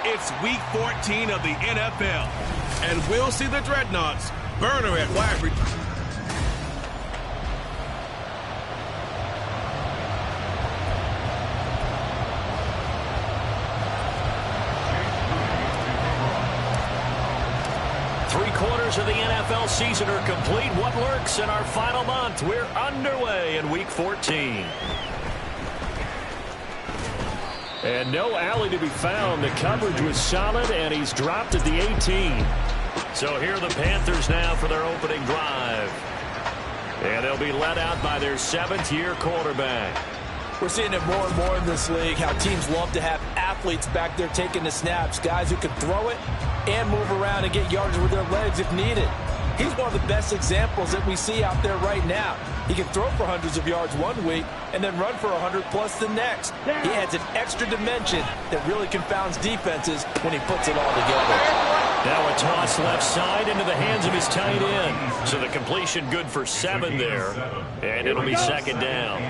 It's Week 14 of the NFL, and we'll see the Dreadnoughts burner at wide receiver. Three-quarters of the NFL season are complete. What lurks in our final month? We're underway in Week 14. And no alley to be found. The coverage was solid, and he's dropped at the 18. So here are the Panthers now for their opening drive. And they'll be led out by their seventh-year quarterback. We're seeing it more and more in this league, how teams love to have athletes back there taking the snaps, guys who can throw it and move around and get yardage with their legs if needed. He's one of the best examples that we see out there right now. He can throw for hundreds of yards one week and then run for 100+ the next. He adds an extra dimension that really confounds defenses when he puts it all together. Now a toss left side into the hands of his tight end. So the completion good for 7 there. And it'll be second down.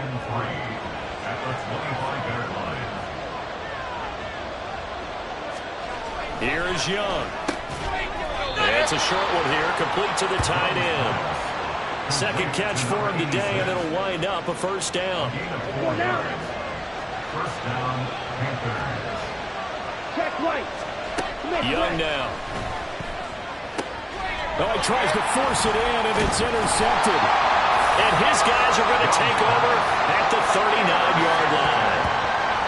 Here is Young. It's a short one here, complete to the tight end. Second catch for him today, and it'll wind up a first down. First down, Panthers. Check right. Young now. Oh, he tries to force it in, and it's intercepted. And his guys are going to take over at the 39-yard line.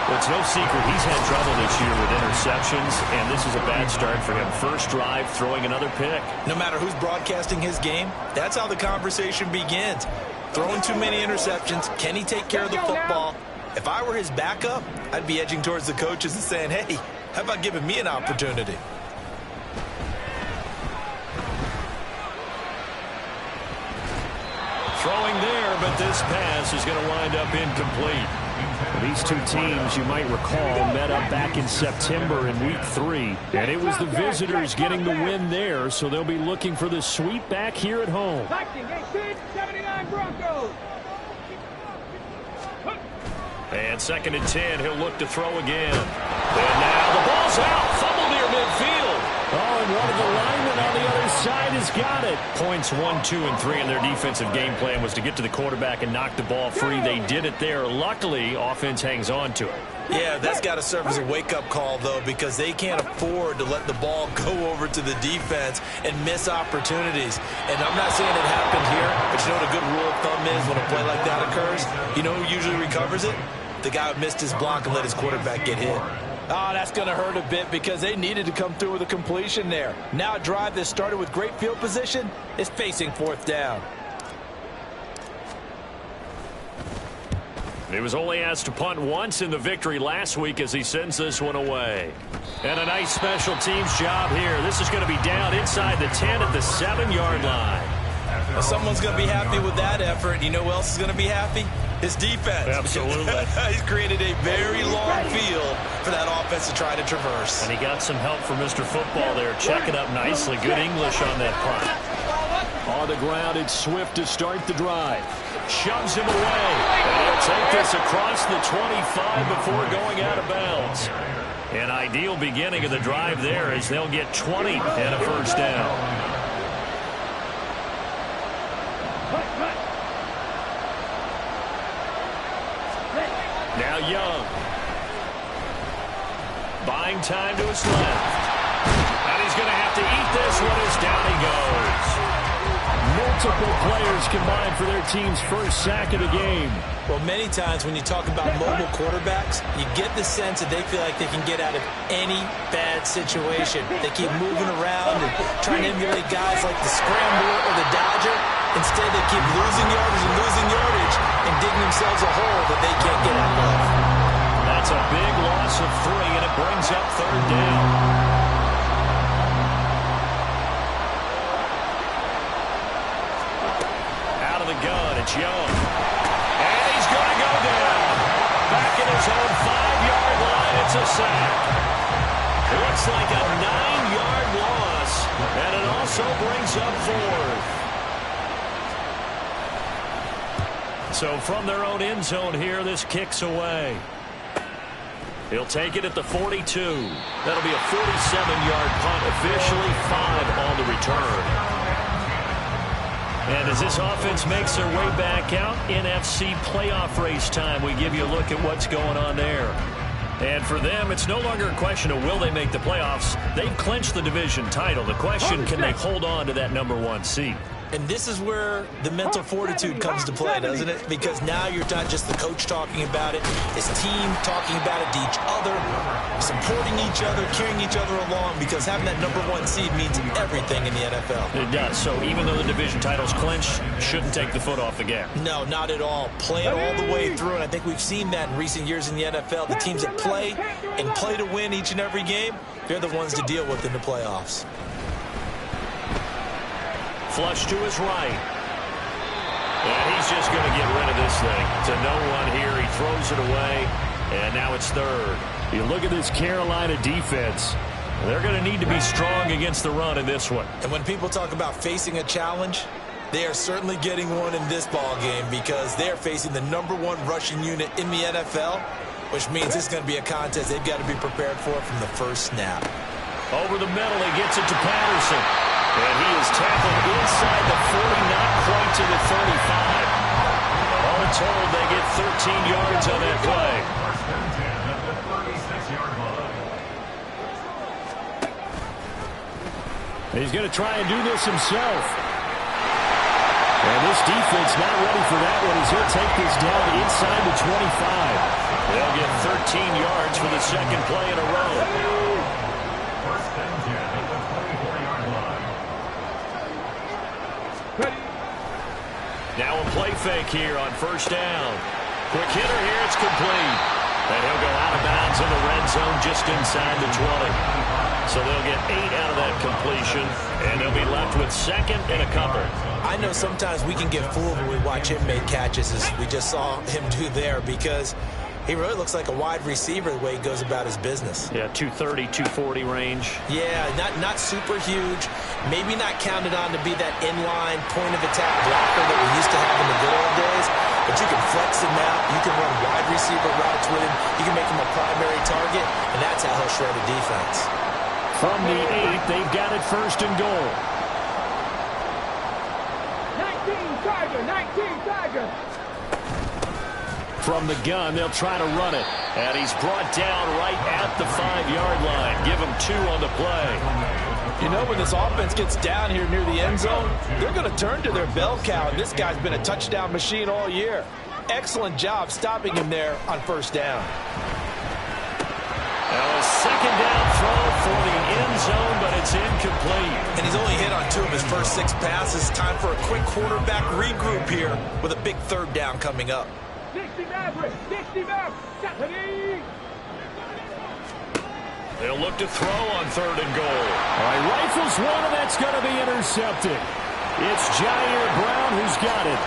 Well, it's no secret he's had trouble this year with interceptions, and this is a bad start for him. First drive, throwing another pick. No matter who's broadcasting his game, that's how the conversation begins. Throwing too many interceptions, can he take care of the football? If I were his backup, I'd be edging towards the coaches and saying, hey, how about giving me an opportunity? Throwing there, but this pass is going to wind up incomplete. These two teams, you might recall, met up back in September in Week 3. And it was the visitors getting the win there, so they'll be looking for the sweep back here at home. 79 Broncos. And second and 10, he'll look to throw again. And now the ball's out, fumble near midfield. Oh, and one of the linemen on the other side has got it. Points 1, 2, and 3 in their defensive game plan was to get to the quarterback and knock the ball free. They did it there. Luckily, offense hangs on to it. Yeah, that's got to serve as a wake-up call, though, because they can't afford to let the ball go over to the defense and miss opportunities. And I'm not saying it happened here, but you know what a good rule of thumb is when a play like that occurs? You know who usually recovers it? The guy who missed his block and let his quarterback get hit. Oh, that's going to hurt a bit because they needed to come through with a completion there. Now a drive that started with great field position is facing fourth down. He was only asked to punt once in the victory last week as he sends this one away. And a nice special teams job here. This is going to be down inside the 10 at the 7-yard line. Well, someone's going to be happy with that effort. You know who else is going to be happy? His defense. Absolutely. He's created a very long field for that offense to try to traverse. And he got some help from Mr. Football there, checking up nicely. Good English on that punt. On the ground, it's Swift to start the drive. Shoves him away. And he'll take this across the 25 before going out of bounds. An ideal beginning of the drive there as they'll get 20 and a first down. Now Young. Buying time to his left. And he's going to have to eat this one as down he goes. Multiple players combined for their team's first sack of the game. Well, many times when you talk about mobile quarterbacks, you get the sense that they feel like they can get out of any bad situation. They keep moving around and trying to emulate guys like the Scrambler or the Dodger. Instead, they keep losing yardage and digging themselves a hole that they can't get out of. That's a big loss of 3, and it brings up third down. Out of the gun, it's Young. And he's going to go down. Back in his own 5-yard line, it's a sack. Looks like a 9-yard loss, and it also brings up fourth. So from their own end zone here, this kicks away. He'll take it at the 42. That'll be a 47-yard punt, officially 5 on the return. And as this offense makes their way back out, NFC playoff race time, we give you a look at what's going on there. And for them, it's no longer a question of will they make the playoffs. They've clinched the division title. The question, can they hold on to that #1 seed? And this is where the mental fortitude comes to play, doesn't it? Because now you're not just the coach talking about it, it's team talking about it to each other, supporting each other, carrying each other along, because having that #1 seed means everything in the NFL. It does. So even though the division title's clinched, shouldn't take the foot off the gas. No, not at all. Play it all the way through, and I think we've seen that in recent years in the NFL. The teams that play and play to win each and every game, they're the ones to deal with in the playoffs. Flush to his right. And he's just going to get rid of this thing. To no one here. He throws it away. And now it's third. You look at this Carolina defense. They're going to need to be strong against the run in this one. And when people talk about facing a challenge, they are certainly getting one in this ball game because they're facing the #1 rushing unit in the NFL, which means it's going to be a contest they've got to be prepared for from the first snap. Over the middle, he gets it to Patterson. And he is tackled inside the 40, not quite to the 35. All told, they get 13 yards on that play. He's going to try and do this himself. And this defense not ready for that one as he'll take this down inside the 25. They'll get 13 yards for the second play in a row. Now a play fake here on first down. Quick hitter here, it's complete. And he'll go out of bounds in the red zone just inside the 20. So they'll get 8 out of that completion, and they'll be left with second and a couple. I know sometimes we can get fooled when we watch him make catches, as we just saw him do there, because he really looks like a wide receiver the way he goes about his business. Yeah, 230, 240 range. Yeah, not super huge. Maybe not counted on to be that inline point-of-attack blocker that we used to have in the good old days. But you can flex him out. You can run wide receiver routes with him. You can make him a primary target, and that's how he'll shred a defense. From the 8, they've got it first and goal. 19 Tiger, 19 Tiger. From the gun, they'll try to run it. And he's brought down right at the 5-yard line. Give him 2 on the play. You know, when this offense gets down here near the end zone, they're going to turn to their bell cow, and this guy's been a touchdown machine all year. Excellent job stopping him there on first down. Now a second down throw for the end zone, but it's incomplete. And he's only hit on 2 of his first 6 passes. Time for a quick quarterback regroup here with a big third down coming up. 60 Maverick, 60 Maverick. They'll look to throw on third and goal. All right, rifles one, and that's going to be intercepted. It's Jair Brown who's got it.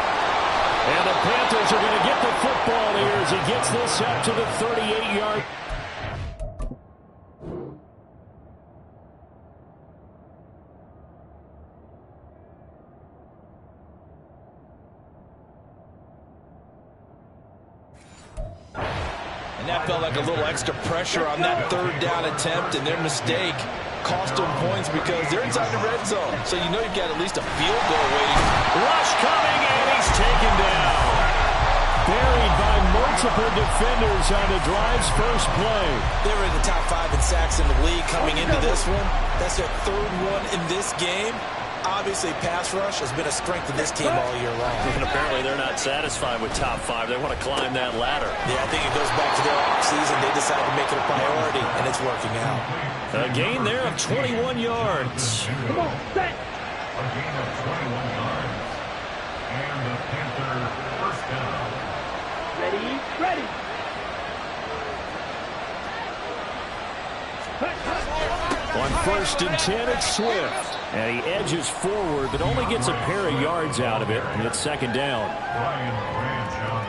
And the Panthers are going to get the football here as he gets this up to the 38-yard. And that felt like a little extra pressure on that third down attempt, and their mistake cost them points because they're inside the red zone. So you know you've got at least a field goal waiting. Rush coming, and he's taken down. Buried by multiple defenders on the drive's first play. They were in the top 5 in sacks in the league coming into this one. That's their third one in this game. Obviously, pass rush has been a strength of this team all year long. And apparently they're not satisfied with top 5. They want to climb that ladder. Yeah, I think it goes back to their offseason. They decided to make it a priority, and it's working out. A gain there of 21 yards. Come on, set. A gain of 21 yards. And the Panthers first down. Ready, ready. On first and 10, it's Swift. And he edges forward, but only gets a pair of yards out of it, and it's second down.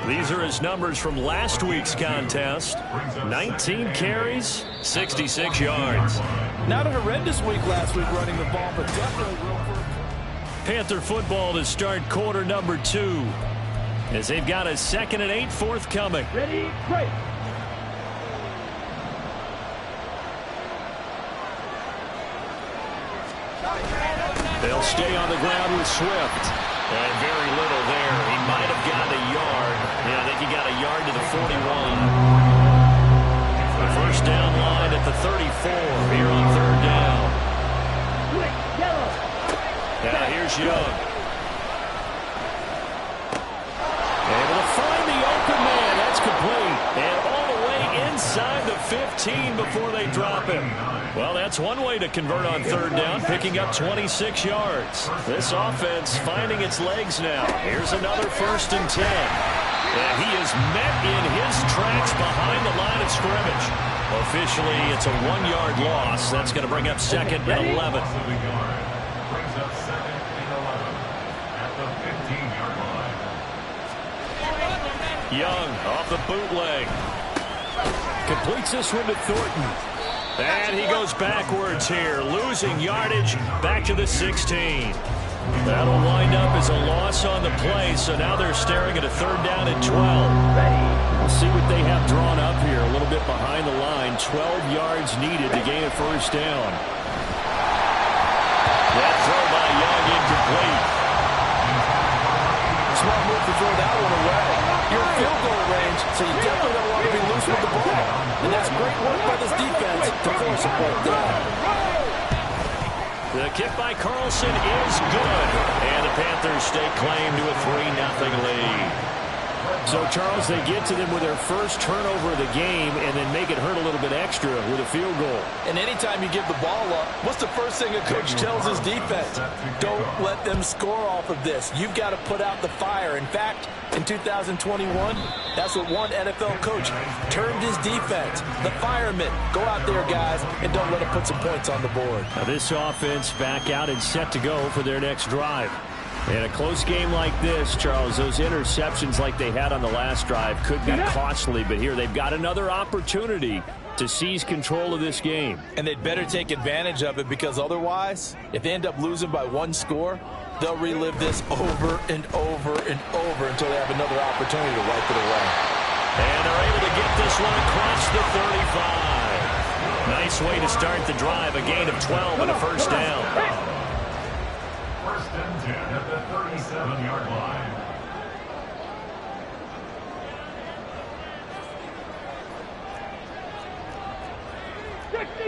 These are his numbers from last week's contest. 19 carries, 66 yards. Not a horrendous week last week running the ball, but definitely real quick. Panther football to start quarter number 2, as they've got a 2nd and 8 forthcoming. Ready, break. They'll stay on the ground with Swift. And very little there. He might have gotten a yard. Yeah, I think he got a yard to the 41. The first down line at the 34 here on third down. Now here's Young. Able to find the open man. That's complete. And all the way inside the 15 before they drop him. Well, that's one way to convert on third down, picking up 26 yards. This offense finding its legs now. Here's another 1st and 10. And he is met in his tracks behind the line of scrimmage. Officially, it's a 1-yard loss. That's going to bring up 2nd and 11. Brings up 2nd and 11 at the 15-yard line. Young off the bootleg. Completes this one to Thornton. And he goes backwards here, losing yardage back to the 16. That'll wind up as a loss on the play, so now they're staring at a 3rd down and 12. We'll see what they have drawn up here, a little bit behind the line. 12 yards needed to gain a 1st down. That throw by Young incomplete. Smart move to throw that one away. You're in field goal range, so you definitely don't want to be loose with the ball. And that's great work by this defense to force a fourth down. The kick by Carlson is good. And the Panthers stake claim to a 3-0 lead. So, Charles, they get to them with their first turnover of the game and then make it hurt a little bit extra with a field goal. And anytime you give the ball up, what's the first thing a coach tells his defense? Don't let them score off of this. You've got to put out the fire. In fact, in 2021, that's what one NFL coach termed his defense. The firemen. Go out there, guys, and don't let them put some points on the board. Now this offense back out and set to go for their next drive. In a close game like this, Charles, those interceptions like they had on the last drive could be costly, but here they've got another opportunity to seize control of this game. And they'd better take advantage of it, because otherwise, if they end up losing by 1 score, they'll relive this over and over and over until they have another opportunity to wipe it away. And they're able to get this one across the 35. Nice way to start the drive, a gain of 12 and a 1st down. 1st and 10 at the 37-yard line.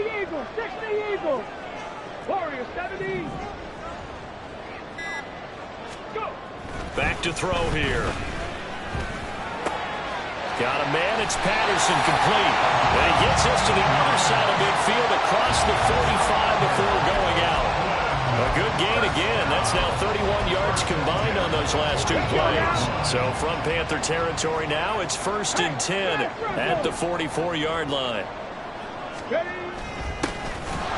Eagles, 60 Eagles. Warriors 70. Go. Back to throw here. Got a man, it's Patterson, complete. And he gets us to the other side of midfield across the 45 before going out. A good gain again. That's now 31 yards combined on those last 2 plays. So from Panther territory now, it's 1st and 10 at the 44-yard line.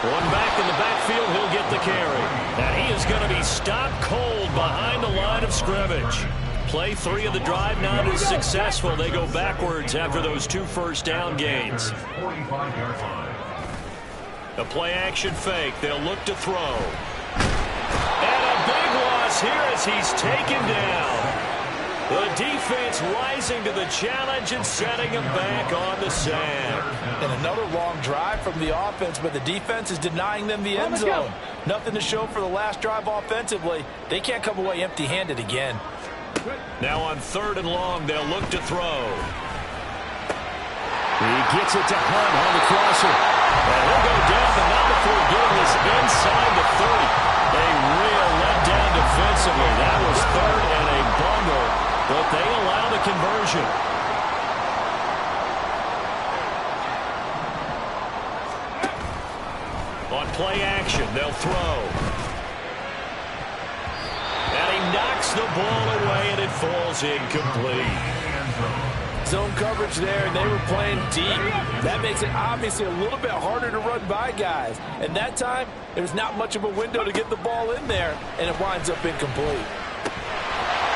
One back in the backfield, he'll get the carry. And he is going to be stopped cold behind the line of scrimmage. Play 3 of the drive not as successful. They go backwards after those 2 first down gains. 45-yard line. A play action fake. They'll look to throw. And a big loss here as he's taken down. The defense rising to the challenge and setting him back on the sack. And another long drive from the offense, but the defense is denying them the end zone. Nothing to show for the last drive offensively. They can't come away empty-handed again. Now on 3rd and long, they'll look to throw. He gets it to Hunt on the crosser. And he'll go down, but not before getting this inside the 30. A real letdown defensively. That was 3rd and a bundle, but they allow the conversion. On play action, they'll throw. And he knocks the ball away, and it falls incomplete. Zone coverage there, and they were playing deep. That makes it obviously a little bit harder to run by guys. And that time, there's not much of a window to get the ball in there, and it winds up incomplete.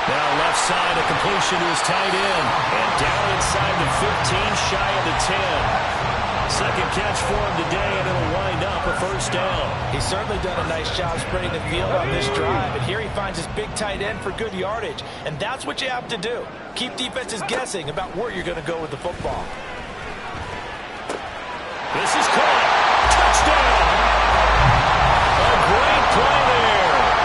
Now left side, a completion to his tight end. And down inside the 15, shy of the 10. Second catch for him today, and it'll wind up a 1st down. He's certainly done a nice job spreading the field on this drive, and here he finds his big tight end for good yardage. And that's what you have to do. Keep defenses guessing about where you're going to go with the football. This is caught. Touchdown! A great play there.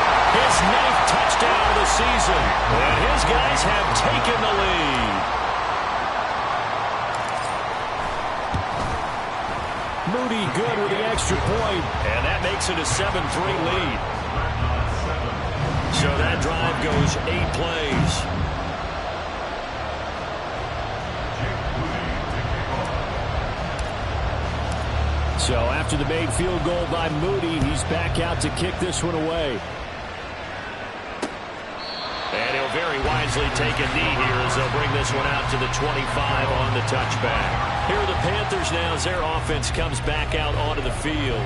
good with the extra point. And that makes it a 7-3 lead. So that drive goes 8 plays. So after the made field goal by Moody, he's back out to kick this one away. And he'll very wisely take a knee here as they'll bring this one out to the 25 on the touchback. Here are the Panthers now as their offense comes back out onto the field.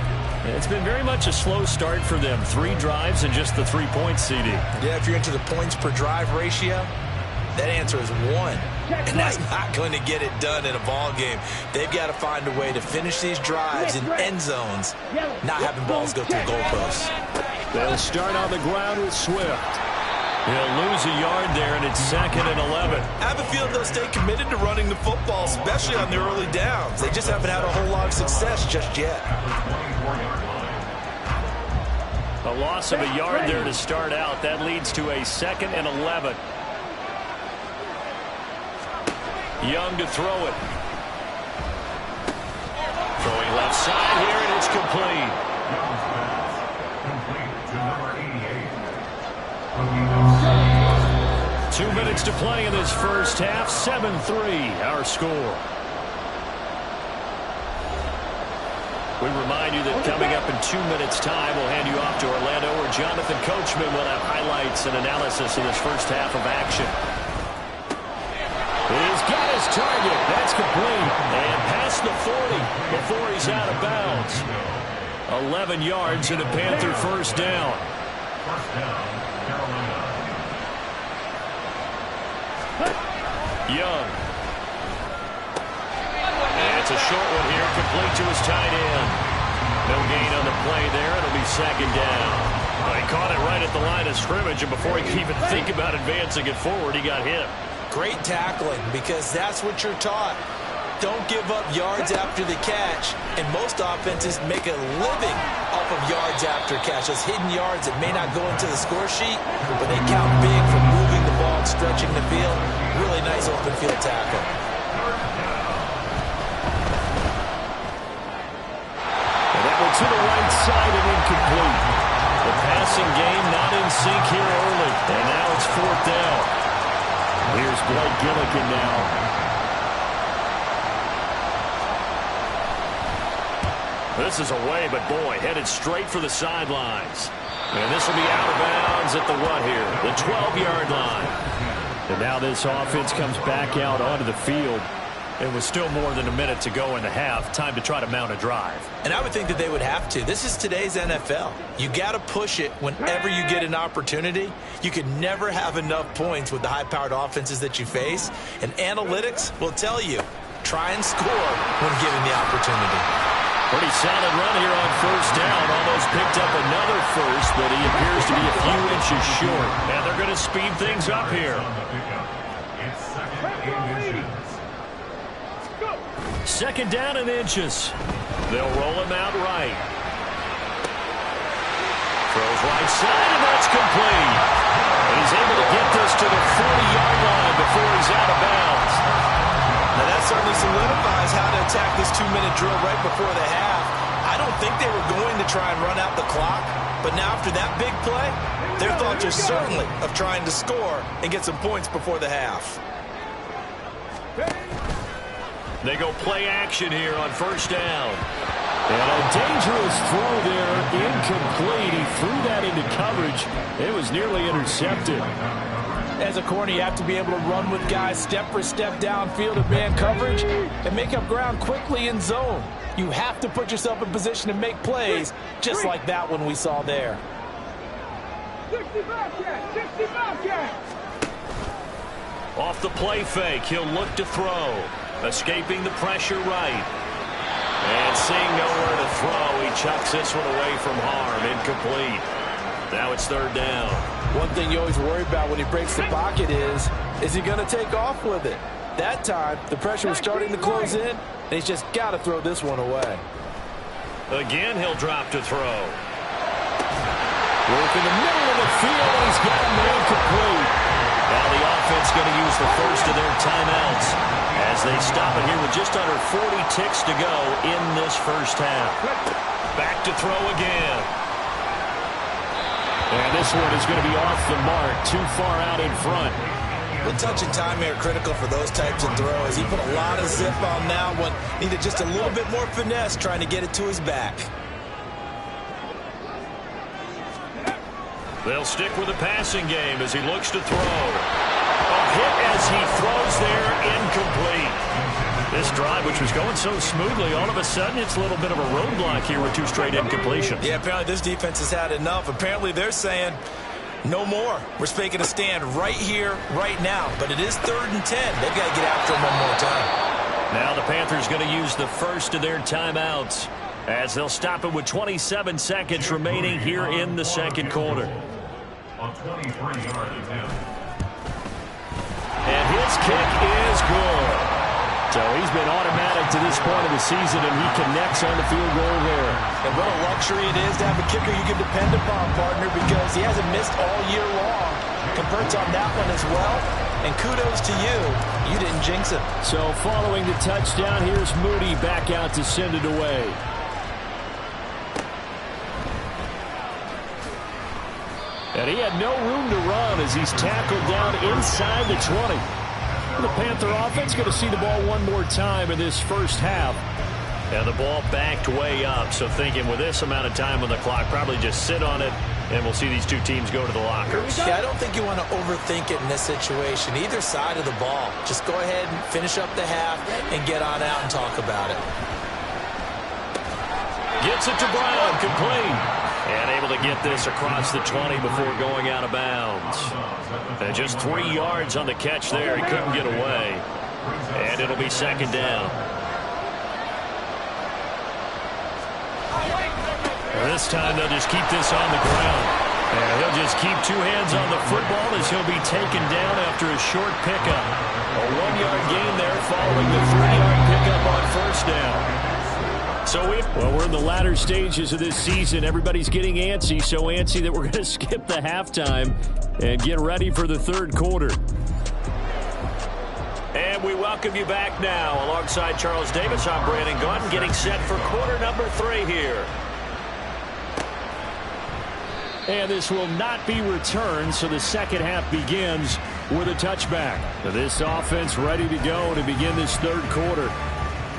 It's been very much a slow start for them. 3 drives and just the 3 points, CD. Yeah, if you're into the points per drive ratio, that answer is 1. And that's not going to get it done in a ball game. They've got to find a way to finish these drives in end zones, not having balls go through goalposts. They'll start on the ground with Swift. He'll lose a yard there, and it's 2nd and 11. I have a feeling they'll stay committed to running the football, especially on the early downs. They just haven't had a whole lot of success just yet. A loss of a yard there to start out. That leads to a 2nd and 11. Young to throw it. Throwing left side here, and it's complete. Complete to number 88. 2 minutes to play in this first half. 7-3, our score. We remind you that coming up in 2 minutes' time, we'll hand you off to Orlando, where Jonathan Coachman will have highlights and analysis of this first half of action. He's got his target. That's complete. And past the 40 before he's out of bounds. 11 yards and a Panther first down. First down, Carolina. Young. And it's a short one here, complete to his tight end. No gain on the play there. It'll be 2nd down. Well, he caught it right at the line of scrimmage, and before he could even think about advancing it forward, he got hit. Great tackling, because that's what you're taught. Don't give up yards after the catch, and most offenses make a living off of yards after catch. Those hidden yards that may not go into the score sheet, but they count big for moving the ball and stretching the field. Really nice open field tackle. And that one to the right side and incomplete. The passing game not in sync here early, and now it's 4th down. Here's Blake Gillikin now. This is away, but boy, headed straight for the sidelines. And this will be out of bounds at the what here? The 12-yard line. And now this offense comes back out onto the field. It was still more than a minute to go in the half. Time to try to mount a drive. And I would think that they would have to. This is today's NFL. You got to push it whenever you get an opportunity. You can never have enough points with the high-powered offenses that you face. And analytics will tell you, try and score when given the opportunity. Pretty solid run here on first down. Almost picked up another first, but he appears to be a few inches short. And they're going to speed things up here. It's 2nd and inches. 2nd down and inches. They'll roll him out right. Throws right side, and that's complete. And he's able to get this to the 40-yard line before he's out of bounds. Now that certainly solidifies how to attack this 2-minute drill right before the half. I don't think they were going to try and run out the clock, but now after that big play, their thoughts are certainly of trying to score and get some points before the half. They go play action here on first down. And a dangerous throw there, incomplete. He threw that into coverage. It was nearly intercepted. As a corner, you have to be able to run with guys step for step downfield in man coverage and make up ground quickly in zone. You have to put yourself in position to make plays, just like that one we saw there. 65 catch. Off the play fake, he'll look to throw. Escaping the pressure right. And seeing nowhere to throw, he chucks this one away from harm. Incomplete. Now it's 3rd down. One thing you always worry about when he breaks the pocket is he going to take off with it? That time, the pressure was starting to close in, and he's just got to throw this one away. Again, he'll drop to throw. Work in the middle of the field, and he's got him incomplete. Now the offense going to use the first of their timeouts as they stop it here with just under 40 ticks to go in this first half. Back to throw again. And this one is going to be off the mark, too far out in front. The touch and time here critical for those types of throws. He put a lot of zip on that one. Needed just a little bit more finesse trying to get it to his back. They'll stick with the passing game as he looks to throw. A hit as he throws there, incomplete. This drive, which was going so smoothly, all of a sudden it's a little bit of a roadblock here with 2 straight incompletions. Yeah, apparently this defense has had enough. Apparently they're saying, no more. We're making a stand right here, right now. But it is 3rd and 10. They've got to get after him one more time. Now the Panthers going to use the first of their timeouts as they'll stop it with 27 seconds remaining here in the second quarter. On 23-yard attempt. And his kick is good. So he's been automatic to this point of the season, and he connects on the field goal there. And what a luxury it is to have a kicker you can depend upon, partner, because he hasn't missed all year long. Converts on that one as well. And kudos to you. You didn't jinx it. So following the touchdown, here's Moody back out to send it away. And he had no room to run as he's tackled down inside the 20. The Panther offense going to see the ball one more time in this first half. And the ball backed way up. So thinking with this amount of time on the clock, probably just sit on it, and we'll see these 2 teams go to the lockers. Yeah, I don't think you want to overthink it in this situation. Either side of the ball. Just go ahead and finish up the half and get on out and talk about it. Gets it to Brown, complete. And able to get this across the 20 before going out of bounds. And just 3 yards on the catch there. He couldn't get away. And it'll be second down. This time they'll just keep this on the ground. And he'll just keep 2 hands on the football as he'll be taken down after a short pickup. A 1-yard gain there following the 3-yard pickup on first down. So we're in the latter stages of this season. Everybody's getting antsy, so antsy that we're going to skip the halftime and get ready for the third quarter. And we welcome you back now. Alongside Charles Davis, I'm Brandon Gaudin, getting set for quarter number 3 here. And this will not be returned, so the second half begins with a touchback. This offense ready to go to begin this third quarter.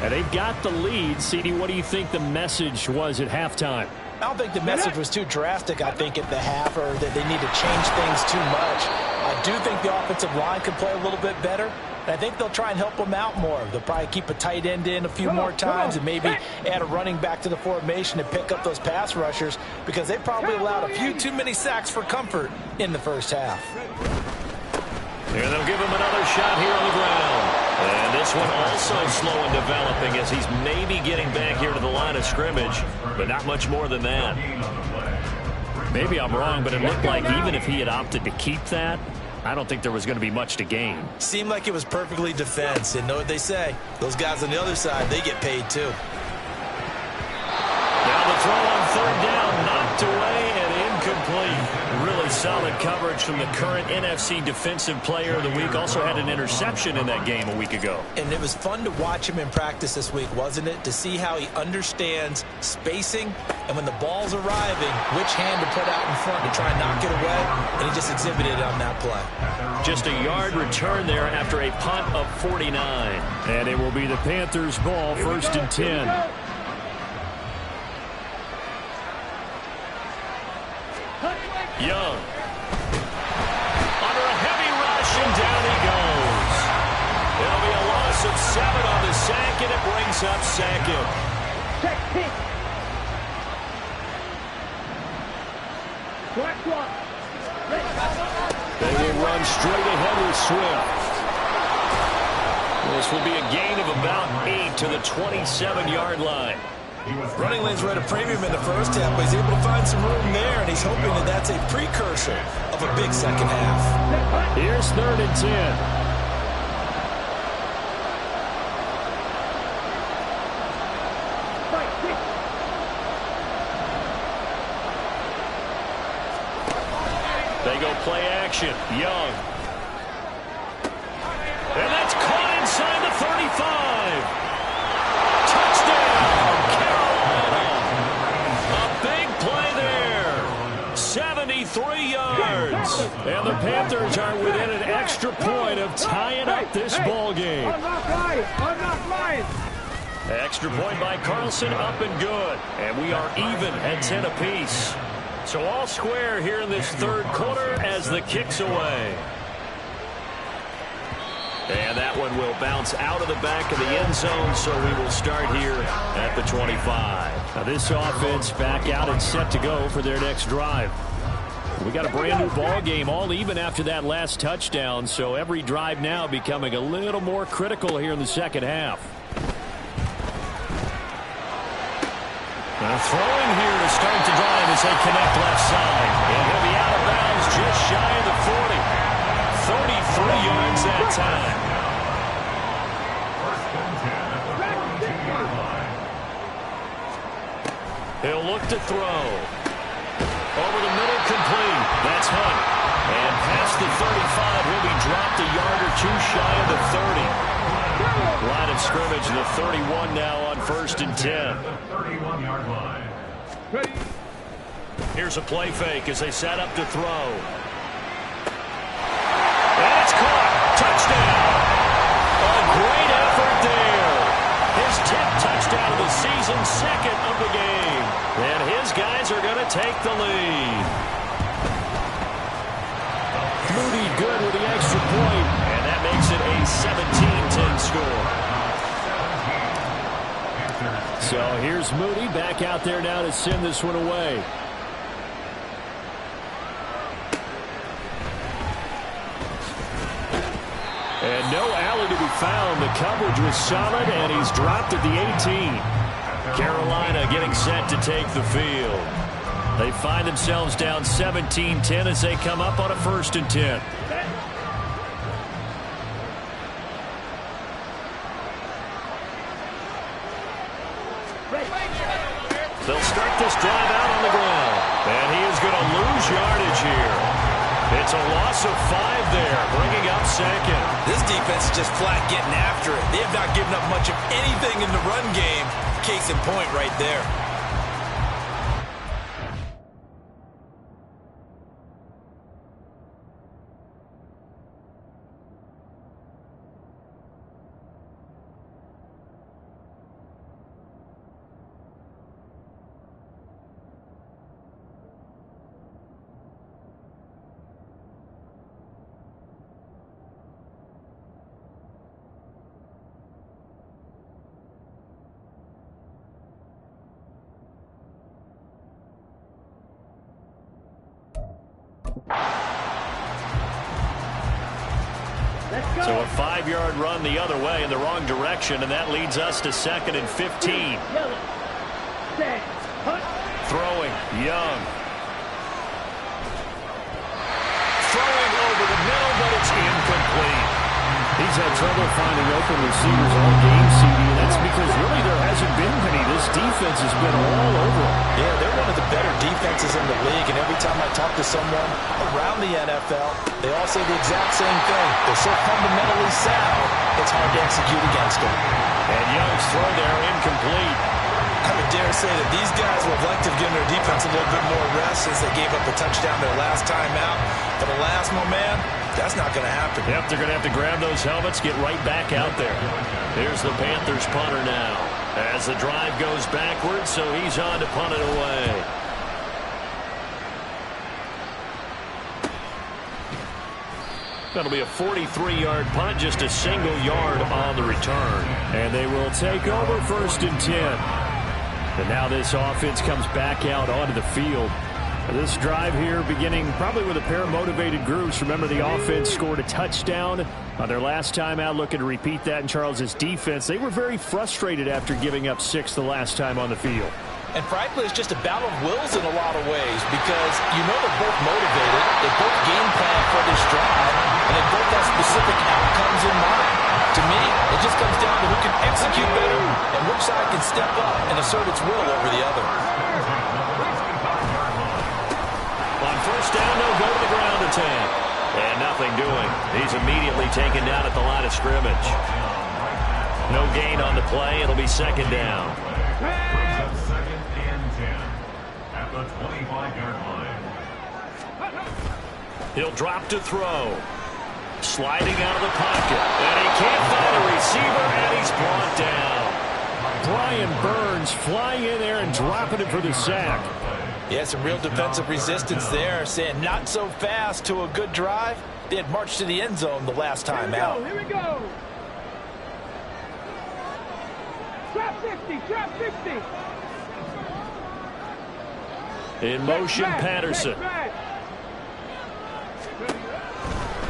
And they've got the lead. CD, what do you think the message was at halftime? I don't think the message was too drastic, I think, at the half, or that they need to change things too much. I do think the offensive line can play a little bit better, and I think they'll try and help them out more. They'll probably keep a tight end in a few more times and maybe add a running back to the formation and pick up those pass rushers, because they probably allowed a few too many sacks for comfort in the first half. And they'll give him another shot here on the ground. And this one also slow in developing as he's maybe getting back here to the line of scrimmage, but not much more than that. Maybe I'm wrong, but it looked like even if he had opted to keep that, I don't think there was going to be much to gain. Seemed like it was perfectly defense. And know what they say? Those guys on the other side, they get paid too. Now the throw on third down, knocked away and incomplete. Really solid coverage from the current NFC Defensive Player of the Week. Also had an interception in that game a week ago. And it was fun to watch him in practice this week, wasn't it? To see how he understands spacing and when the ball's arriving, which hand to put out in front to try and knock it away. And he just exhibited it on that play. Just a yard return there after a punt of 49. And it will be the Panthers' ball, 1st and 10. Young. Under a heavy rush, and down he goes. It'll be a loss of 7 on the sack, and it brings up second. They will run straight ahead with Swift. This will be a gain of about 8 to the 27-yard line. Running lanes were at a premium in the first half, but he's able to find some room there, and he's hoping that that's a precursor of a big second half. Here's 3rd and 10. They go play action. Young. 5. Touchdown, Carolina. A big play there. 73 yards. And the Panthers are within an extra point of tying up this ball game. I'm not lying. Extra point by Carlson, up and good. And we are even at 10 apiece. So all square here in this third quarter as the kick's away. And that one will bounce out of the back of the end zone, so we will start here at the 25. Now this offense back out and set to go for their next drive. We got a brand new ball game, all even after that last touchdown, so every drive now becoming a little more critical here in the second half. Throwing here to start the drive as they connect left side. And he'll be out of bounds just shy of the 40. 33 yards that time. He'll look to throw. Over the middle, complete. That's Hunt. And past the 35, he'll be dropped a yard or two shy of the 30. Line of scrimmage, the 31 now on 1st and 10. 31-yard line. Here's a play fake as they set up to throw. And it's caught. Touchdown. A great effort there. His 10th touchdown of the season, second of the game. And his guys are going to take the lead. Moody good with the extra point. And that makes it a 17-10 score. So here's Moody back out there now to send this one away. And no alley to be found. The coverage was solid, and he's dropped at the 18. Carolina getting set to take the field. They find themselves down 17-10 as they come up on a 1st and 10. They'll start this drive out on the ground. And he is going to lose yardage here. It's a loss of 5 there, bringing up second. This defense is just flat getting after it. They have not given up much of anything in the run game. Case in point right there. So a 5-yard run the other way in the wrong direction, and that leads us to 2nd and 15. Throwing, Young. Throwing over the middle, but it's incomplete. He's had trouble finding open receivers all game, CD, and that's because really there hasn't been many. This defense has been all over them. Yeah, they're one of the better defenses in the league, and every time I talk to someone around the NFL, they all say the exact same thing. They're so fundamentally sound, it's hard to execute against them. And Young's throw there incomplete. I would dare say that these guys would have liked to have given their defense a little bit more rest since they gave up a touchdown their last time out. But alas, my man, that's not going to happen. Yep, they're going to have to grab those helmets, get right back out there. Here's the Panthers punter now. As the drive goes backwards, so he's on to punt it away. That'll be a 43-yard punt, just a single yard on the return. And they will take over 1st and 10. And now this offense comes back out onto the field. This drive here beginning probably with a pair of motivated groups. Remember, the offense scored a touchdown on their last time out, looking to repeat that in Charles's defense. They were very frustrated after giving up 6 the last time on the field. And frankly, it's just a battle of wills in a lot of ways because you know they're both motivated, they both game plan for this drive, and they both have specific outcomes in mind. To me, it just comes down to who can execute better and which side can step up and assert its will over the other. On 1st down, they'll go to the ground attack. And nothing doing. He's immediately taken down at the line of scrimmage. No gain on the play. It'll be second down. Brings up 2nd and 10 at the 25-yard line. He'll drop to throw. Sliding out of the pocket. And he can't find a receiver, and he's brought down. Brian Burns flying in there and dropping it for the sack. Yeah, some real defensive resistance there, saying not so fast to a good drive. They had marched to the end zone the last time out. Here we go. Trap 50, trap 50. In motion, Patterson.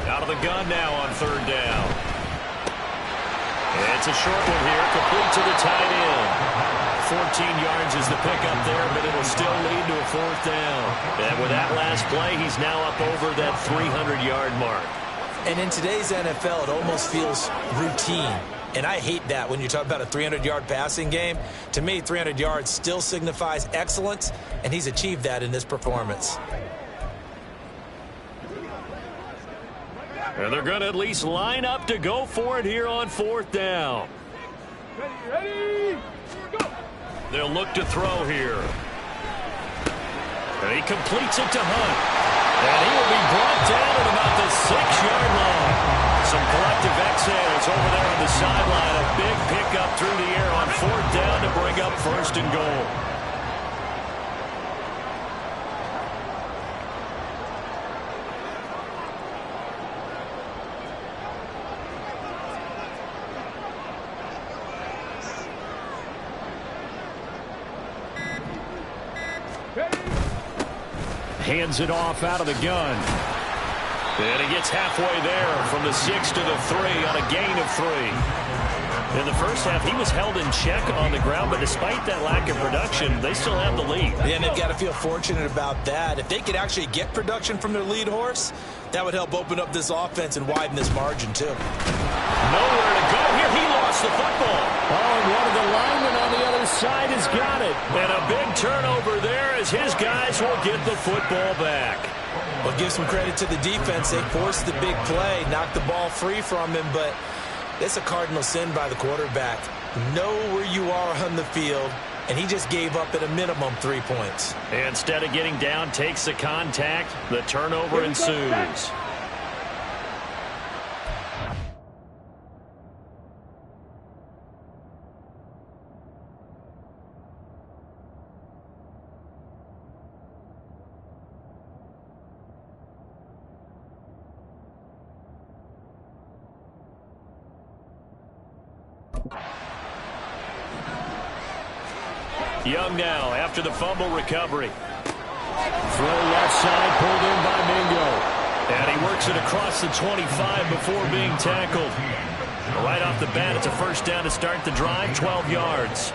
Out of the gun now on 3rd down. It's a short one here, complete to the tight end. 14 yards is the pickup there, but it'll still lead to a 4th down. And with that last play, he's now up over that 300-yard mark. And in today's NFL, it almost feels routine. And I hate that when you talk about a 300-yard passing game. To me, 300 yards still signifies excellence, and he's achieved that in this performance. And they're going to at least line up to go for it here on 4th down. Ready, go. They'll look to throw here. And he completes it to Hunt. And he will be brought down at about the 6-yard line. Some collective exhales over there on the sideline. A big pickup through the air on 4th down to bring up 1st and goal. Hands it off out of the gun. And he gets halfway there from the 6 to the 3 on a gain of 3. In the first half, he was held in check on the ground, but despite that lack of production, they still have the lead. Yeah, and they've got to feel fortunate about that. If they could actually get production from their lead horse, that would help open up this offense and widen this margin, too. Nowhere to go here. He lost the football. Oh, and one of the linemen on the other side has got it. And a big turnover there as his guys will get the football back. Well, give some credit to the defense. They forced the big play, knocked the ball free from him, but it's a cardinal sin by the quarterback. Know where you are on the field, and he just gave up at a minimum 3 points. Instead of getting down, takes the contact. The turnover ensues. Young now after the fumble recovery. Throw left side, pulled in by Mingo. And he works it across the 25 before being tackled. Right off the bat, it's a 1st down to start the drive, 12 yards.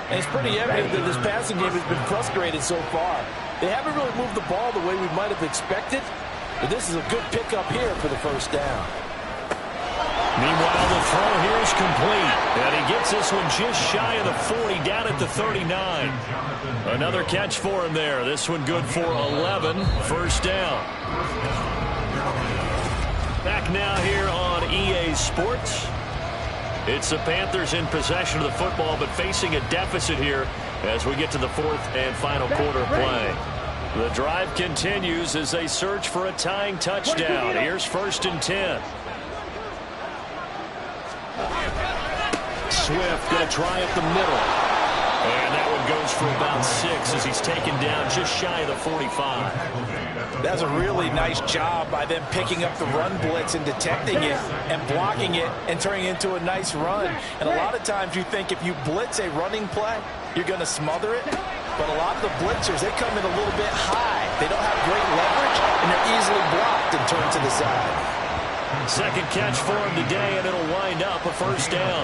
And it's pretty evident that this passing game has been frustrated so far. They haven't really moved the ball the way we might have expected, but this is a good pickup here for the 1st down. Meanwhile, the throw here is complete. And he gets this one just shy of the 40, down at the 39. Another catch for him there. This one good for 11. 1st down. Back now here on EA Sports. It's the Panthers in possession of the football, but facing a deficit here as we get to the 4th and final quarter play. The drive continues as they search for a tying touchdown. Here's 1st and 10. Swift going to try up the middle. And that one goes for about 6 as he's taken down just shy of the 45. That's a really nice job by them picking up the run blitz and detecting it and blocking it and turning it into a nice run. And a lot of times you think if you blitz a running play, you're going to smother it. But a lot of the blitzers, they come in a little bit high. They don't have great leverage, and they're easily blocked and turned to the side. Second catch for him today, and it'll wind up a 1st down.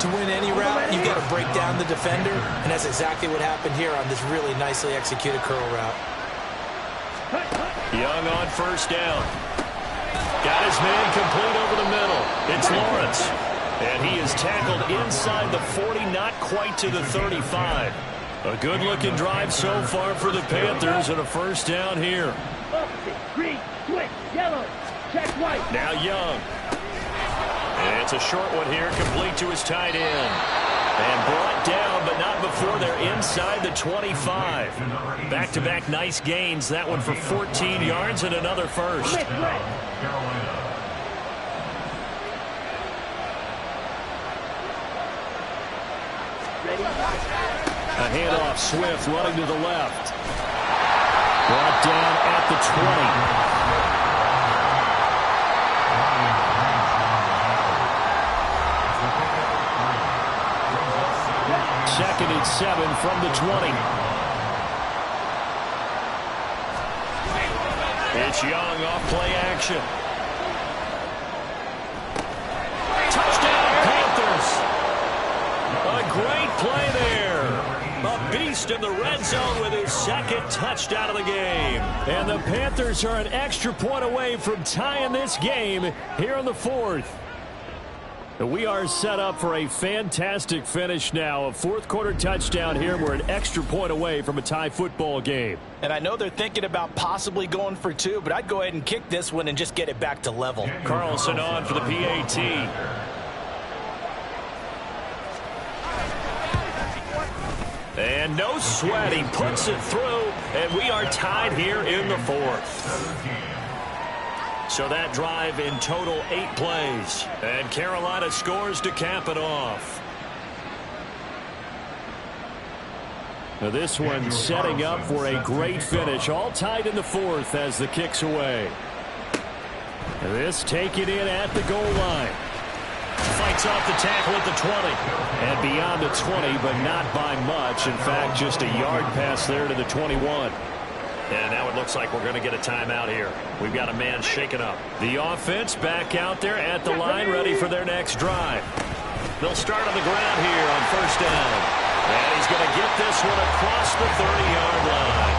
To win any route, you've got to break down the defender, and that's exactly what happened here on this really nicely executed curl route. Young on 1st down. Got his man complete over the middle. It's Lawrence. And he is tackled inside the 40, not quite to the 35. A good-looking drive so far for the Panthers, and a 1st down here. Green, switch, yellow. Check white. Now Young. And it's a short one here, complete to his tight end. And brought down, but not before they're inside the 25. Back-to-back nice gains. That one for 14 yards and another first. A handoff, Swift running to the left. Brought down at the 20. Second and 7 from the 20. It's Young off play action. Touchdown Panthers. A great play there. A beast in the red zone with his second touchdown of the game. And the Panthers are an extra point away from tying this game here in the fourth. We are set up for a fantastic finish now. A fourth-quarter touchdown here. We're an extra point away from a tie football game. And I know they're thinking about possibly going for two, but I'd go ahead and kick this one and just get it back to level. Carlson on for the PAT. And no sweat. He puts it through, and we are tied here in the fourth. So that drive in total 8 plays. And Carolina scores to cap it off. Now this one setting up for a great finish. All tied in the fourth as the kick's away. And this taken in at the goal line. Fights off the tackle at the 20. And beyond the 20, but not by much. In fact, just a yard pass there to the 21. And now it looks like we're going to get a timeout here. We've got a man shaken up. The offense back out there at the line, ready for their next drive. They'll start on the ground here on first down. And he's going to get this one across the 30-yard line.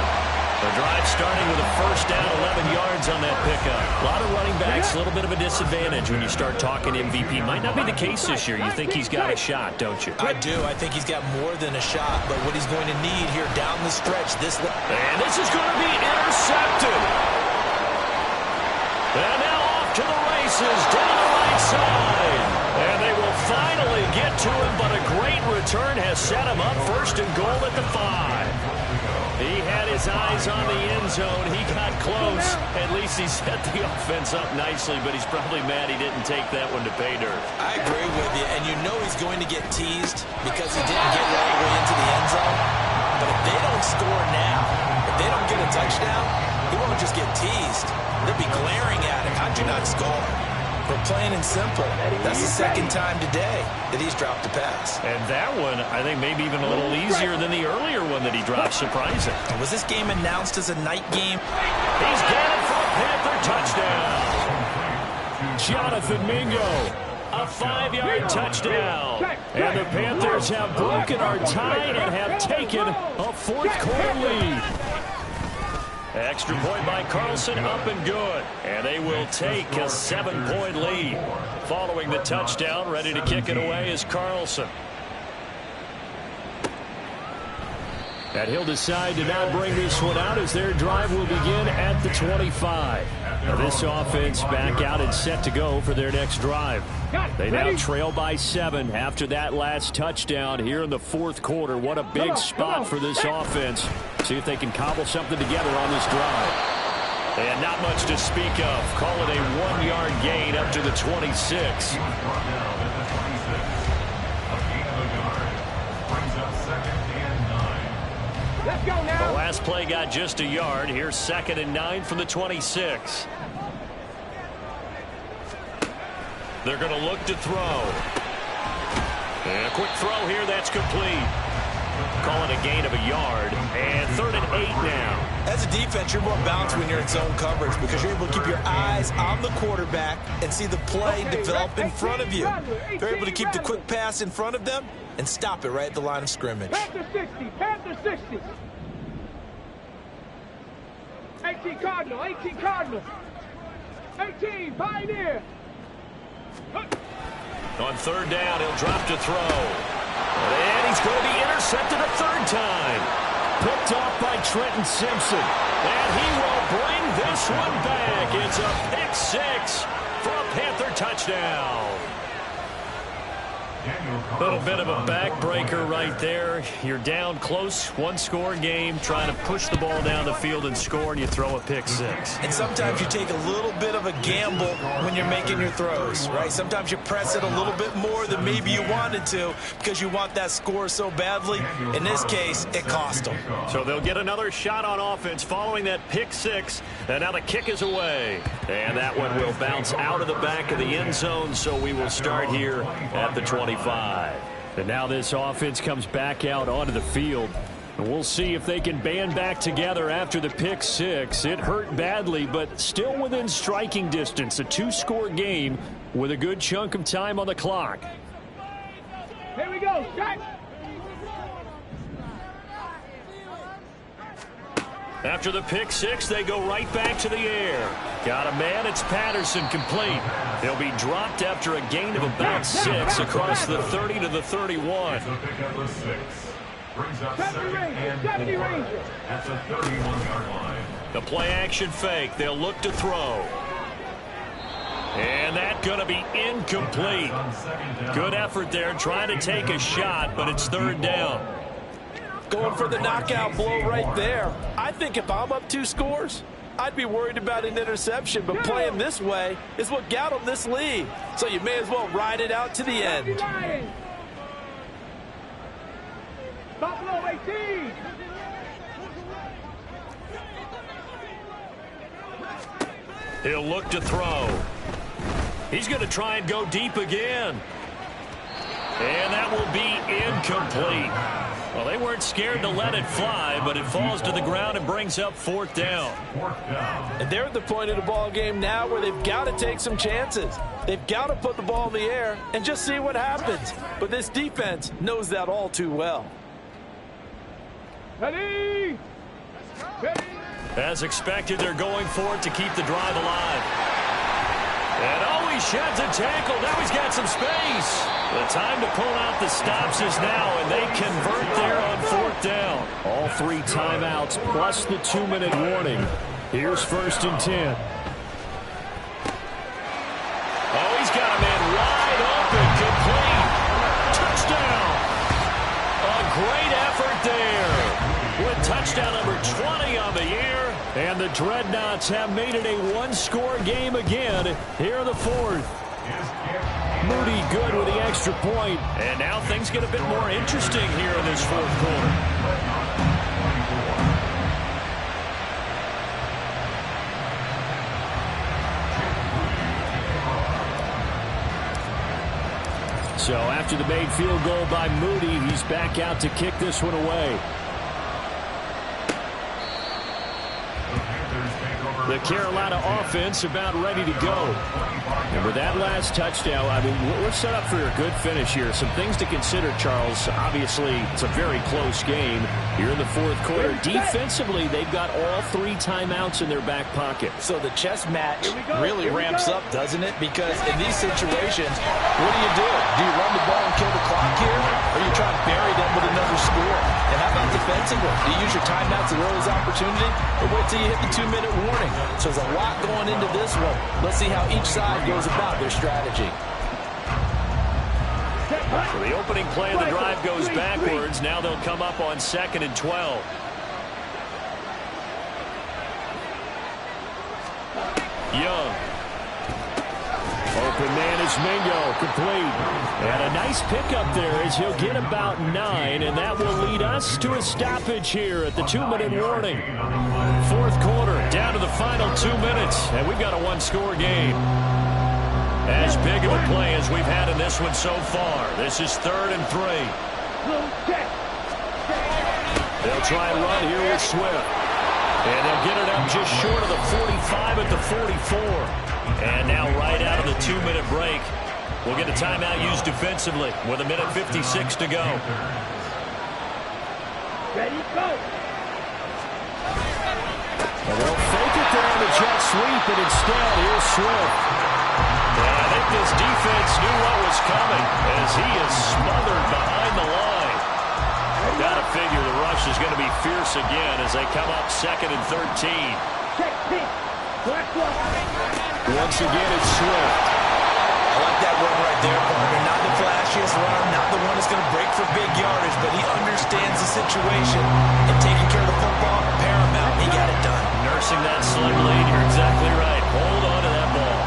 The drive starting with a first down, 11 yards on that pickup. A lot of running backs, a little bit of a disadvantage when you start talking MVP. Might not be the case this year. You think he's got a shot, don't you? I do. I think he's got more than a shot. But what he's going to need here down the stretch. And this is going to be intercepted. And now off to the races down the right side. And they will finally get to him, but a great return has set him up first and goal at the 5. He had his eyes on the end zone. He got close. At least he set the offense up nicely, but he's probably mad he didn't take that one to pay dirt. I agree with you, and you know he's going to get teased because he didn't get all the way into the end zone. But if they don't score now, if they don't get a touchdown, he won't just get teased. They'll be glaring at him. How'd you not score? For plain and simple, that's the second time today that he's dropped a pass. And that one, I think, maybe even a little easier than the earlier one that he dropped, surprising. Was this game announced as a night game? He's got it for a Panther touchdown. Jonathan Mingo, a 5-yard touchdown. And the Panthers have broken our tie and have taken a fourth-quarter lead. Extra point by Carlson, up and good. And they will take a 7-point lead. Following the touchdown, ready to kick it away is Carlson. And he'll decide to not bring this one out as their drive will begin at the 25. Now this offense back out and set to go for their next drive. They now trail by 7 after that last touchdown here in the fourth quarter. What a big spot for this offense. See if they can cobble something together on this drive. And not much to speak of. Call it a 1-yard gain up to the 26. Let's go now. The last play got just a yard. Here's 2nd and 9 from the 26. They're going to look to throw. And a quick throw here. That's complete. Call it a gain of a yard. And 3rd and 8 now. As a defense, you're more balanced when you're in zone coverage because you're able to keep your eyes on the quarterback and see the play develop in front of you. They're able to keep the quick pass in front of them and stop it right at the line of scrimmage. Panther 60, Panther 60. 18 Cardinal, 18 Cardinal. 18 Pioneer. On 3rd down, he'll drop to throw. And he's going to be intercepted a 3rd time. Picked off by Trenton Simpson. And he will bring this one back. It's a pick 6 for a Panther touchdown. A little bit of a backbreaker right there. You're down close, one-score game, trying to push the ball down the field and score, and you throw a pick six. And sometimes you take a little bit of a gamble when you're making your throws, right? Sometimes you press it a little bit more than maybe you wanted to because you want that score so badly. In this case, it cost them. So they'll get another shot on offense following that pick six, and now the kick is away. And that one will bounce out of the back of the end zone, so we will start here at the 25. And now this offense comes back out onto the field. And we'll see if they can band back together after the pick six. It hurt badly, but still within striking distance. A two-score game with a good chunk of time on the clock. Here we go. Shot. After the pick six, they go right back to the air. Got a man, it's Patterson, complete. He'll be dropped after a gain of about 6 across the 30 to the 31. Brings up second and 4 at the 31-yard line. The play-action fake, they'll look to throw. And that's going to be incomplete. Good effort there, trying to take a shot, but it's third down. Going for the knockout blow right there. I think if I'm up 2 scores, I'd be worried about an interception, but playing this way is what got them this lead. So you may as well ride it out to the end. Buffalo 18. He'll look to throw. He's going to try and go deep again. And that will be incomplete. Well, they weren't scared to let it fly, but it falls to the ground and brings up fourth down. And they're at the point of the ball game now where they've got to take some chances. They've got to put the ball in the air and just see what happens. But this defense knows that all too well. Ready? Ready? As expected, they're going for it to keep the drive alive. And oh, he sheds a tackle. Now he's got some space. The time to pull out the stops is now, and they convert there on fourth down. All 3 timeouts plus the 2-minute warning. Here's 1st and 10. Oh, he's got a man wide open, complete. Touchdown. A great effort there. With touchdown number 20 on the year. And the Dreadnoughts have made it a 1-score game again here in the 4th. Moody good with the extra point. And now things get a bit more interesting here in this 4th quarter. So after the made field goal by Moody, he's back out to kick this one away. The Carolina offense about ready to go. And with that last touchdown, I mean, we're set up for a good finish here. Some things to consider, Charles. Obviously, it's a very close game here in the 4th quarter. Defensively, they've got all 3 timeouts in their back pocket. So the chess match really ramps up, doesn't it? Because in these situations, what do? Do you run the ball and kill the clock here? Or you try to bury them with another score? And how about defensively? Do you use your timeouts at earliest opportunity? Or wait till you hit the 2-minute warning? So there's a lot going into this one. Let's see how each side goes about their strategy. So the opening play of the drive goes backwards. Now they'll come up on 2nd and 12. Young. Open man is Mingo, complete. And a nice pickup there as he'll get about 9, and that will lead us to a stoppage here at the 2-minute warning. 4th quarter, down to the final 2 minutes, and we've got a 1-score game. As big of a play as we've had in this one so far. This is 3rd and 3. They'll try and run here with Swift. And they'll get it up just short of the 45 at the 44. And now right out of the 2-minute break, we'll get a timeout used defensively with 1:56 to go. Ready, go. And they'll fake it there on the jet sweep, and instead, here's Swift. And I think this defense knew what was coming as he is smothered behind the line. Got to figure the rush is going to be fierce again as they come up 2nd and 13. Check, Once again, it's Swift. I like that run right there, partner. Not the flash flashiest run, not the one that's going to break for big yardage, but he understands the situation, and taking care of the football, paramount. He got it done. Nursing that slim lead, you're exactly right. Hold on to that ball.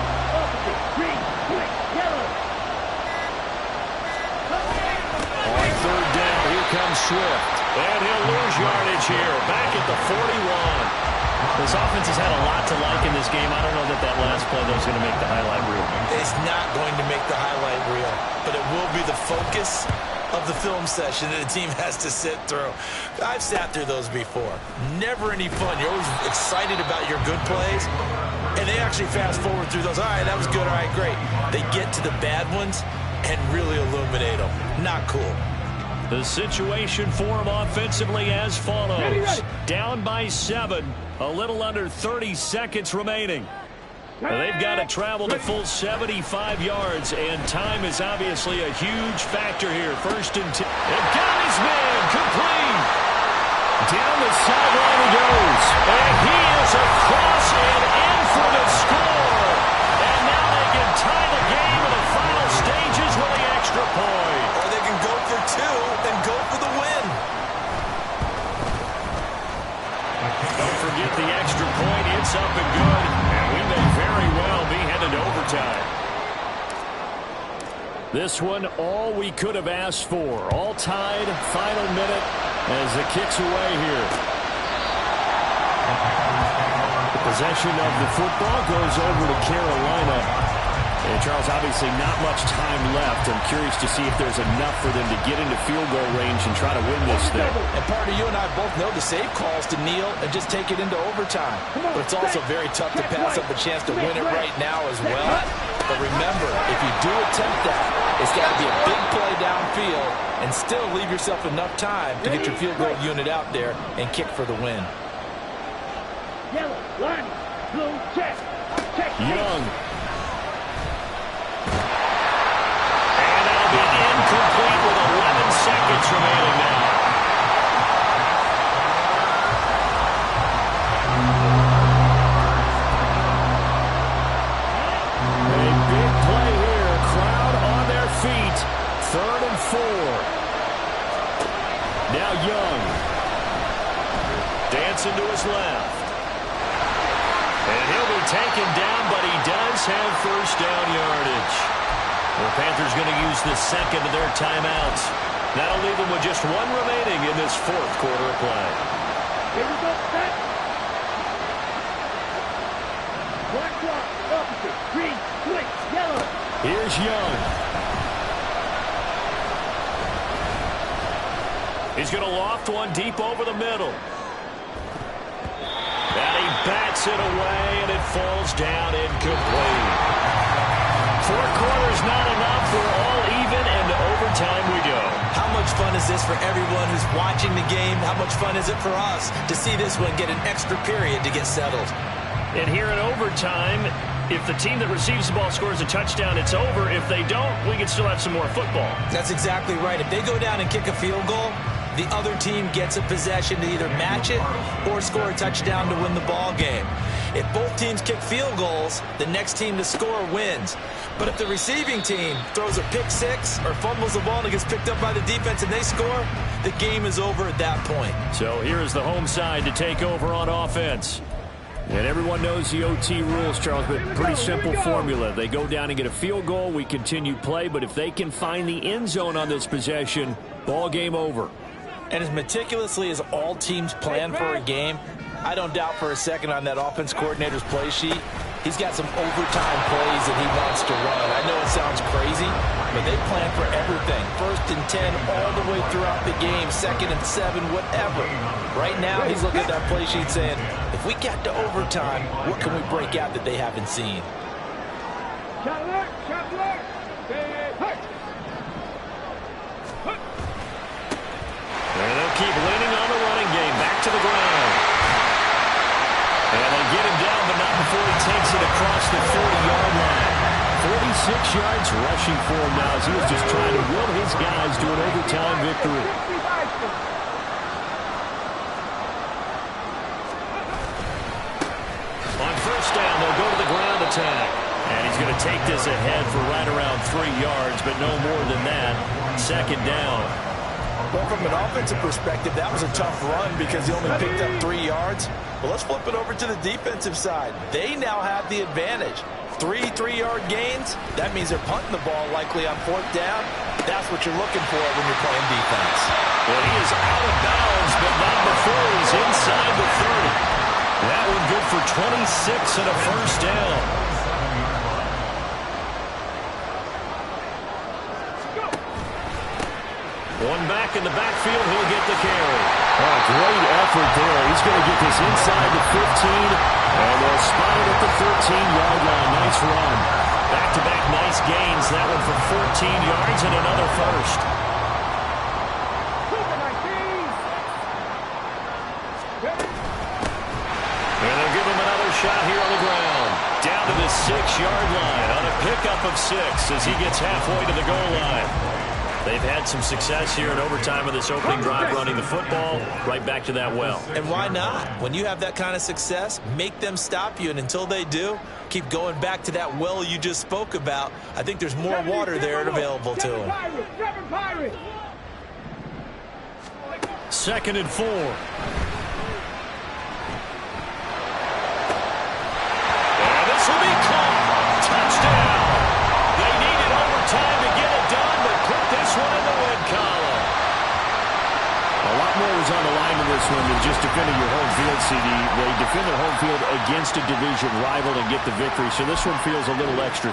On third down, here comes Swift. And he'll lose yardage here, back at the 41. This offense has had a lot to like in this game. I don't know that that last play, though, is going to make the highlight reel. It's not going to make the highlight reel, but it will be the focus of the film session that the team has to sit through. I've sat through those before. Never any fun. You're always excited about your good plays, and they actually fast forward through those. All right, that was good. All right, great. They get to the bad ones and really illuminate them. Not cool. The situation for them offensively as follows. Down by 7, a little under 30 seconds remaining. They've got to travel the full 75 yards, and time is obviously a huge factor here. First and 10. And got his man complete. Down the sideline he goes. And he is across and in for the score. And now they can tie the game in the final stages with the extra point. Or they can go for 2 and go for the win. Don't forget the extra point. It's up and good. And we may very well be headed to overtime. This one, all we could have asked for. All tied, final minute as it kicks away here. The possession of the football goes over to Carolina. And Charles, obviously not much time left. I'm curious to see if there's enough for them to get into field goal range and try to win this thing. And part of you and I both know the save calls to kneel and just take it into overtime. But it's also very tough to pass up a chance to win it right now as well. But remember, if you do attempt that, it's got to be a big play downfield and still leave yourself enough time to get your field goal unit out there and kick for the win. Yellow, line, blue, check. Young. Incomplete with 11 seconds remaining now. A big play here. Crowd on their feet. 3rd and 4. Now Young. Dancing to his left. And he'll be taken down, but he does have first down yardage. The Panthers going to use the second of their timeouts. That'll leave them with just 1 remaining in this 4th quarter of play. Here we go, set. Black clock, opposite, green, switch, yellow. Here's Young. He's going to loft one deep over the middle. And he bats it away, and it falls down incomplete. 4 quarters not enough. We're all even, and to overtime we go. How much fun is this for everyone who's watching the game? How much fun is it for us to see this one get an extra period to get settled? And here in overtime, if the team that receives the ball scores a touchdown, it's over. If they don't, we can still have some more football. That's exactly right. If they go down and kick a field goal, the other team gets a possession to either match it or score a touchdown to win the ball game. If both teams kick field goals, the next team to score wins. But if the receiving team throws a pick 6 or fumbles the ball and it gets picked up by the defense and they score, the game is over at that point. So here is the home side to take over on offense. And everyone knows the OT rules, Charles, but pretty simple formula. They go down and get a field goal, we continue play, but if they can find the end zone on this possession, ball game over. And as meticulously as all teams plan for a game, I don't doubt for a second on that offense coordinator's play sheet, he's got some overtime plays that he wants to run. I know it sounds crazy, but they plan for everything. 1st and 10 all the way throughout the game, 2nd and 7, whatever. Right now, he's looking at that play sheet saying, if we get to overtime, what can we break out that they haven't seen? Shot alert, shot alert. And they'll keep leaning on the running game. Back to the ground. And they get him down, but not before he takes it across the 40-yard line. 46 yards rushing for him now as he was just trying to will his guys to an overtime victory. On 1st down, they'll go to the ground attack. And he's going to take this ahead for right around 3 yards, but no more than that. Second down. Well, from an offensive perspective, that was a tough run because he only picked up 3 yards. But let's flip it over to the defensive side. They now have the advantage. 3 3-yard gains, that means they're punting the ball likely on 4th down. That's what you're looking for when you're playing defense. Well, he is out of bounds, but not before he's inside the 30. That one good for 26 and a first down. One back in the backfield, he'll get the carry. Oh, great effort there. He's going to get this inside the 15, and they'll spot it at the 13-yard line. Nice run. Back-to-back nice gains. That one for 14 yards and another first. And they'll give him another shot here on the ground. Down to the 6-yard line on a pickup of 6 as he gets halfway to the goal line. They've had some success here in overtime of this opening drive running the football right back to that well. And why not? When you have that kind of success, make them stop you. And until they do, keep going back to that well you just spoke about. I think there's more water there available to them. 2nd and 4. And this will be caught. Touchdown. They needed overtime to get it done, but put this one in the win column. A lot more was on the line in this one than just defending your home field, CD. They defend their home field against a division rival and get the victory, so this one feels a little extra.